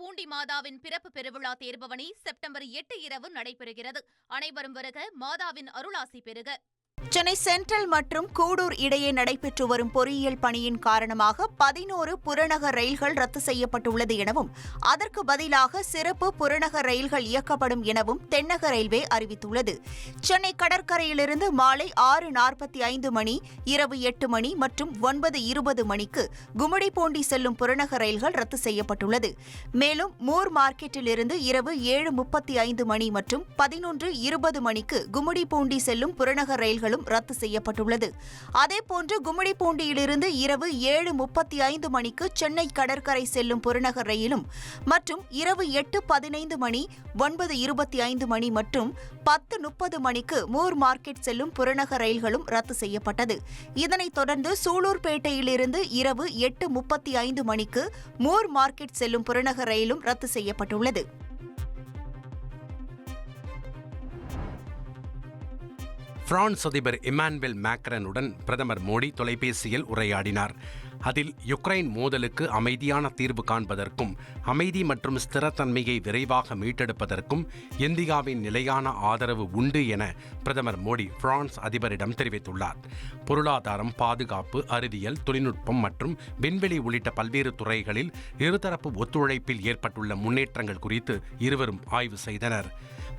பூண்டி மாதாவின் பிறப்பு பெருவிழா தேர்பவனி செப்டம்பர் 8 இரவு நடைபெறுகிறது. அனைவரும் வருக, மாதாவின் அருளாசி பெறுக. சென்னை சென்ட்ரல் மற்றும் கூடூர் இடையே நடைபெற்று வரும் பொறியியல் பணியின் காரணமாக 11 புறநகர் ரயில்கள் ரத்து செய்யப்பட்டுள்ளது எனவும் அதற்கு பதிலாக சிறப்பு புறநகர் ரயில்கள் இயக்கப்படும் எனவும் தென்னக ரயில்வே அறிவித்துள்ளது. சென்னை கடற்கரையிலிருந்து மாலை 6:45 மணி, இரவு 8 மணி மற்றும் 9:20 மணிக்கு கும்மிடிப்பூண்டி செல்லும் புறநகர் ரயில்கள் ரத்து செய்யப்பட்டுள்ளது. மேலும் மூர் மார்க்கெட்டிலிருந்து இரவு 7:35 மணி மற்றும் 11:20 மணிக்கு கும்மிடிப்பூண்டி செல்லும் புறநகர் ரயில்களும் ரத்து செய்யப்பட்டுள்ளது. அதேபோன்று கும்மிடிப்பூண்டியிலிருந்து இரவு 7:35 மணிக்கு சென்னை கடற்கரை செல்லும் புறநகர் ரயிலும் மற்றும் இரவு 8:15 மணி, 9:25 மணி மற்றும் 10:30 மணிக்கு மூர் மார்க்கெட் செல்லும் புறநகர் ரயில்களும் ரத்து செய்யப்பட்டது. இதனைத் தொடர்ந்து சூலூர்பேட்டையிலிருந்து இரவு 8:35 மணிக்கு மூர் மார்க்கெட் செல்லும் புறநகர் ரயிலும் ரத்து செய்யப்பட்டுள்ளது. பிரான்ஸ் அதிபர் இமானுவேல் மேக்ரனுடன் பிரதமர் மோடி தொலைபேசியில் உரையாடினார். அதில் யுக்ரைன் மோதலுக்கு அமைதியான தீர்வு காண்பதற்கும் அமைதி மற்றும் ஸ்திரத்தன்மையை விரைவாக மீட்டெடுப்பதற்கும் இந்தியாவின் நிலையான ஆதரவு உண்டு என பிரதமர் மோடி பிரான்ஸ் அதிபரிடம் தெரிவித்துள்ளார். பொருளாதாரம், பாதுகாப்பு, அறிவியல், தொழில்நுட்பம் மற்றும் விண்வெளி உள்ளிட்ட பல்வேறு துறைகளில் இருதரப்பு ஒத்துழைப்பில் ஏற்பட்டுள்ள முன்னேற்றங்கள் குறித்து இருவரும் ஆய்வு செய்தனர்.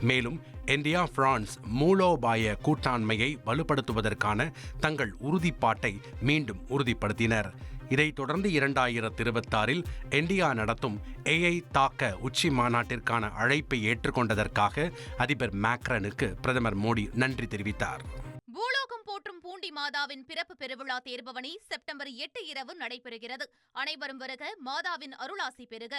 மேலும் இந்தியா பிரான்ஸ் மூலோபாய கூட்டாண்மையை வலுப்படுத்துவதற்கான தங்கள் உறுதிப்பாட்டை மீண்டும் உறுதிப்படுத்தினர். இதைத் தொடர்ந்து 2026 இந்தியா நடத்தும் AI தாக்க உச்சி மாநாட்டிற்கான அழைப்பை ஏற்றுக்கொண்டதற்காக அதிபர் மேக்ரனுக்கு பிரதமர் மோடி நன்றி தெரிவித்தார். பூலோகம் போற்றும் பூண்டி மாதாவின் பிறப்பு பெருவிழா தேர்பவனி செப்டம்பர் 8 இரவு நடைபெறுகிறது. அனைவரும் வருக, மாதாவின் அருளாசி பெறுக.